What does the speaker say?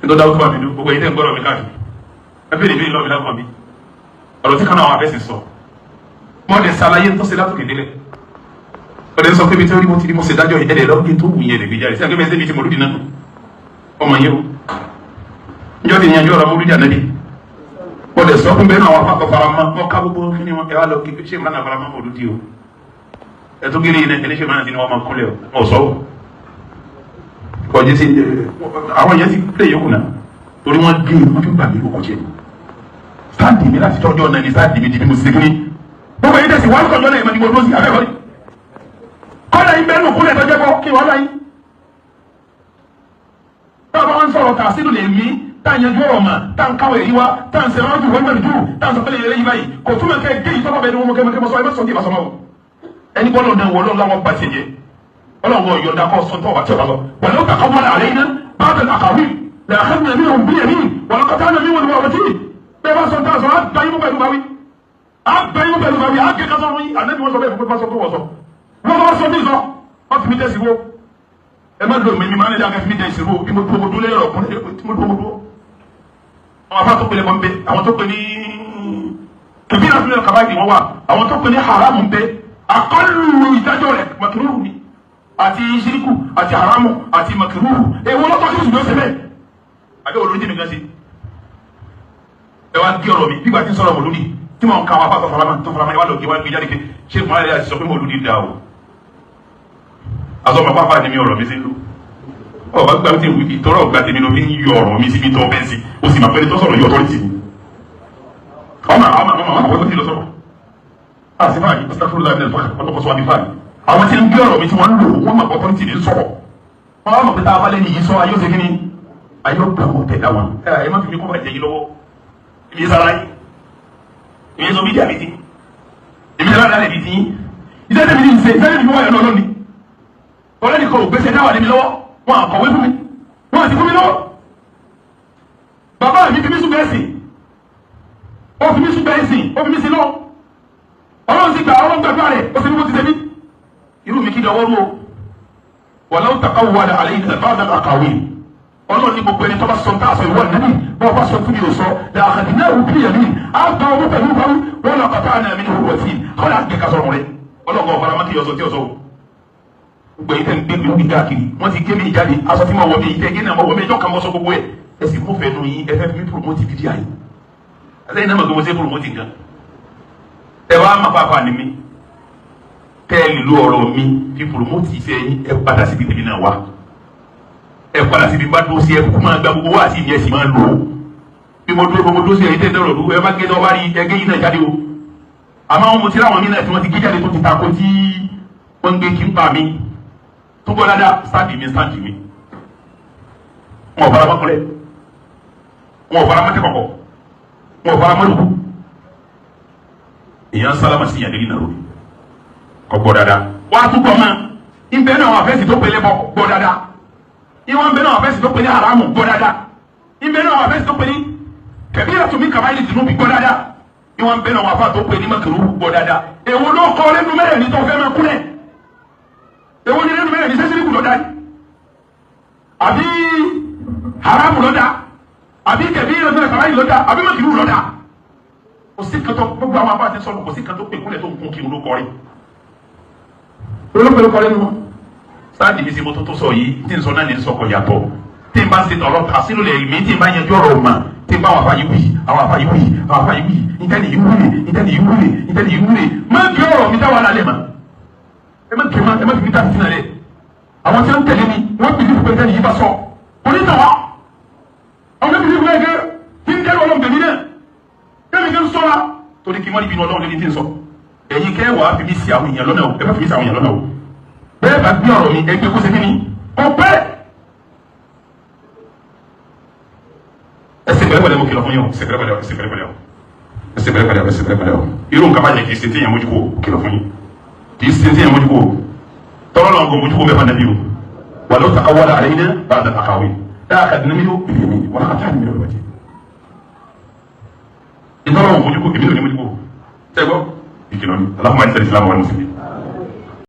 nítorí dáwọ́ tó wà nínú gbogbo ẹ̀yìn tẹ́ ń gbọ́dọ̀ mi káàkiri ẹbí mi lọ́ọ́ mi lákàn mi ọ̀rọ̀ tí kan náà wà bẹ́ẹ̀ sì sọ mọ́ọ̀dẹ̀ sàlàyé tó ṣe látòkè délẹ̀ ọ̀dẹ̀ sọ pé mi tí ó rí mo ti rí mo ṣe dájọ́ ẹ̀dẹ̀ lọ́gbìn tó wù yẹn lè gbé jáde sí àgbẹ̀mẹ̀ ẹ̀sẹ̀ mi ti mọ̀ lódì náà ọmọ yẹn o njọ́ ti yanjú ọ̀rọ̀ mọ́lúdì ànábì ọ̀dẹ̀ sọ fún bẹ́ẹ̀ náà wà fàkọ̀ farama wọ́n ká gbogbo fún ni wọn ẹ wá lọ kí ṣé ìmọ̀ náà farama mọ́lúdì o ẹ tó géré yìí náà ẹlẹ́ṣẹ̀ máa ti ní wọn máa kúnlẹ̀ ọ̀ sọ́wọ́ kọjí sí àwọn yẹn ti pè yókù náà torí wọn gé wọn fi gbàgbé kókò jẹ sáàdì mi láti tọjọ náà ní sáàdì mi di bí mo ṣe kiri gbogbo yìí tẹsí wọn kọjọ náà ìmọ̀ ní mo dúró sí abẹ́kọ̀ọ́ ni kọ́lá yín bẹ́ẹ̀ nù kúnlẹ̀ tọ́jọ́ kọ́ kí wọ́n láyé báwo wọn sọ̀rọ̀ kà sínú lè mí tá à ń yanjú ọ̀rọ̀ mà tá à ń káwé yìí wá tá à ń sẹ̀rọ̀ ọ̀dù wọ́n mẹ́rin jù tá à ń sọ pé lè yí báyìí kò túmọ̀ kẹ́ gé ìtọ́kọ̀ bẹ́ẹ̀ ni wọ́n kẹ́mọ́kẹ́mọ́ sọ ẹ má sọ ní ìbásọ́mọ́ o ẹni bọ́lọ̀ náà wọ́n lọ́wọ́ bá ti yẹ ọlọ́wọ́ yọ̀ǹda kọ́ sọ́ńtọ́ wà tí ọ̀bá sọ wọ́n lọ́wọ́ kàkọ́ wọ́n àlẹ́ iná bábẹ̀ àkàwé lẹ́àkàtúnyẹ̀ mi ò bí ẹ̀mí wọ́n lọ́kọ̀tà náà mi wọ́n wọ́n wọ́n tí bẹ́ẹ̀ bá sọ tá a sọ àbáyé pẹ̀lú báwí àbáyé pẹ̀lú báwí àgẹ́kẹ́ sọ fún yín àlẹ́bí wọ́n sọ bẹ́ẹ̀ fún pé sọ tó wọ̀ sọ wọ́n bá sọ bí sọ wọ́n fi mi tẹ̀sí wo ẹ má lò mímí máa ń lé àgẹ́ fi mi tẹ̀sí wo bí mo dúró mo dúró lẹ́yìn ọ̀kùnrin tí mo dúró mo dúró àwọn afá tó pèlè mọ́ ń bẹ àwọn tó pè ní kẹbí náà fúnlẹ̀ kàbáyé wọn wà àwọn tó pè ní haramu ń bẹ akọlù ìdájọ́ rẹ̀ makiruhu ni àti ṣíríkù àti haramu àti makiruhu èwo lọ́tọ́ kí oṣù lọ́sẹ̀ bẹ́ẹ̀ àbí olórí jẹ́mi kan sí ẹ wá gé ọ̀rọ̀ mi bí gbà tí ń sọ̀rọ̀ mọ̀lúdì tí mo ń ka àwọn apá tó farama ìwà lọ́gẹ̀ wá gbé jáde pé ṣé mo máa rí àti sọ pé mọ̀lúdì dá o àzọ ọmọ pápá ni mi ọ̀rọ̀ mi sí lù ọba gbà tí ìtọ́rọ̀ gbà tèmi ló fi ń yọ ọ̀rọ̀ mi síbi tó bẹ́ẹ̀ sí o sì máa pẹ́ni tó sọ̀rọ̀ yọ ọ̀tọ́rìtì ni ọmọ àwọn tí lọ sọ̀rọ̀ àti báyìí ọ̀sítàkùrù láì lẹ́nu ọ̀tọ́kọ̀sọ wà ní báyìí àwọn tí ń gbé ọ̀rọ̀ mi tí wọ́n ń lò wọ́n mọ̀ ọ̀tọ́rìtì ní sọ̀rọ̀ wọ́n mọ̀ pé tá a bá lẹ́nu yìí sọ ayé ó ṣe kí ni ayé ó gbà wọ́n tẹ̀dá wọn ẹ má fi mi kó bá jẹ yìí lọ́wọ́ èmi sára yìí èmi sọ bídíà mi ti èmi sára dálẹ̀ mi ti yín iṣẹ́ tẹ̀mí ní ìṣe iṣẹ́ tẹ̀mí wọ́n yọ̀ lọ́nà ni ọlọ́ni kò gbèsè dáwà lé mi lọ́wọ́ wọn àkọ̀wé fún mi wọn àti fún mi lọ́wọ́ bàbá mi fi mí sùn bẹ́ẹ̀ sìn ó fi mí sùn bẹ́ẹ̀ sìn ó fi mí sìn lọ́wọ́ ọlọ́run ti gbà ọlọ́run gbàgbà rẹ̀ ó sì ní bó ti tẹ̀mí irú mi kí dọwọ́ rú o wà láwùjọ káwọ́ wà láàlẹ́ yìí bá dàgbà kàwé ọlọ́run ní gbogbo ẹni tó bá sọ tá a sọ ìwọ nínú bọ́ọ̀ bá sọ fún mi ò sọ làkàdì náà wù kílíà mí á gba ọmọ pẹ̀lú báwí wọn lọ kàtà àná mi ní òwúrọ̀ sí kọ́lá àgbẹ̀ ká sọ̀rọ̀ rẹ̀ ọlọ́run ọ̀fara má kí ọ̀sọ̀ tí ọ̀sọ̀ gbogbo ẹ̀yin tẹ́ ń gbé mi lóbi káàkiri wọ́n ti gé mi jáde aṣọ tí mo wọ̀ mi yìí tẹ́ gé náà mo wọ̀ mi ẹjọ́ kan mọ́ sọ gbogbo ẹ̀ ẹ sì kó fẹ́ẹ́ nù yín ẹ fẹ́ fi mi promote fídíò ayé ẹ̀sẹ̀ yìí náà mọ̀ pé mo ṣe promote nǹkan ẹ wá má pàápàá ni mí tẹ́ ẹ lè lo ọ̀rọ̀ mi fi promote ìfẹ́ yín ẹ padà síbi tèmi náà wá ẹ padà síbi bá dó sí ẹ kú máa gba gbogbo wá sí ìyẹn sì máa lò ó bí mo dó sí ẹ̀yin tẹ́ dọ̀rọ̀ lù ẹ bá gé lọ́wọ́ rí ẹgẹ́ yín náà jáde o àmọ́ àwọn mo ti ráwọn mí náà tí wọ́n ti gé jáde tó ti ta ko tí wọ́n ń gbé kí n pa mi tó gbọ́ dáadáa sáàdì mi wọn ò fara mọ́ kúnlẹ̀ wọn ò fara mọ́ tẹ́kọ̀kọ̀ wọn ò fara mọ́ lùkù èèyàn sálámà sí ìyàdé nínú àròyìn kọ gbọ́ dáadáa wàá tún gbọ́ mọ́ ìbẹ́ náà wà fẹ́sì tó pélé bọ́ gbọ́ dáadáa ìwọ̀n bẹ́ náà wà fẹ́sì tó pélé haramu gbọ́ dáadáa ìbẹ́ náà wà fẹ́sì tó pélé kẹ̀bí yàtọ̀ mi kàbá yìí tìǹbù gbọ́ dáadáa ìwọ̀n bẹ́ náà wà fà tó pélé mọ́kìrú gbọ́ dáadáa èwo ló kọ́ lẹ́nu mẹ́rẹ̀ ní tó fẹ́ mọ́ kúnlẹ̀ èwo ni lẹ́nu mẹ́rẹ̀ ní sẹ́sìrì kù lọ́dá àbí haramu lọ́dá àbí kẹ̀bí yàtọ̀ kàbá yìí lọ́dá àbí mọ́kìrú lọ́dá kò sí kan tó gbogbo àwọn abáàtì sọ̀rọ̀ kò sí kan tó pè kúnlẹ̀ tó ń kún kí n ló kọrin olóògbé ló kọrin nínú sáàdì mi sí mo tó sọ yìí tí n sọ náà ní sọkọ yàtọ̀ tí n bá ṣe tọrọ àsìlò lè mí tí n bá yanjú ọ̀rọ̀ ọmọ tí n bá àwọn afáyí wuyì àwọn afáyí wuyì àwọn afáyí wuyì ìtẹ́ni yìí wúlè ìtẹ́ni yìí wúlè ìtẹ́ni yìí wúlè má gbé ọ̀rọ̀ mi dáwà lálẹ́ ma ẹ má gbé ma ẹ má fi mi dá fìtínà lẹ àwọn tí wọ́n tẹ̀lé mi wọ́n bìlí fún ìtẹ́ni yìí bá sọ onítàwá àwọn bìlí fún ẹgbẹ́ tí ń dẹ́rù ọlọ́mọdé mi náà kẹ́mi kẹ́ ń sọ́ra torí kí wọ́n níbi ọlọ́run lórí tí ń sọ ẹ̀yin kẹ́ wàá fi mi sí àwọn èèyàn lọ́nà o ẹ bá fi mi sí àwọn èèyàn lọ́nà o bẹ́ẹ̀ bá gbé ọ̀rọ̀ mi ẹgbẹ́ kó ṣe kí ni ọ̀pẹ́ ẹsẹ̀ pẹ̀lẹ́pẹ̀lẹ́ mo kìlọ̀ fún yín o ẹsẹ̀ pẹ̀lẹ́pẹ̀lẹ́ o ẹsẹ̀ pẹ̀lẹ́pẹ̀lẹ́ o ẹsẹ̀ pẹ̀lẹ́pẹ̀lẹ́ o ẹsẹ̀ pẹ̀lẹ́pẹ̀lẹ́ o irú nǹkan bá yẹ kì í ṣe téèyàn mójúkó o kìlọ̀ fún yín kì í ṣe téèyàn mójúkó o tọ́lọ́ lọ́n kò mójúkó bẹ́ẹ̀ fana bí o wà ló ta awọ́lá àlẹ́ yín bá a dàn àkàwé dáa ka dunu mi ló bìbí mi wọ́n ka taa mi ló lọ́jẹ́ ìtọ́lọ́ wọn mójúkó èmi ló ní mójúkó tẹ́gbọ́ ìkìlọ̀ ni aláfọwọ́ àti sẹ́ni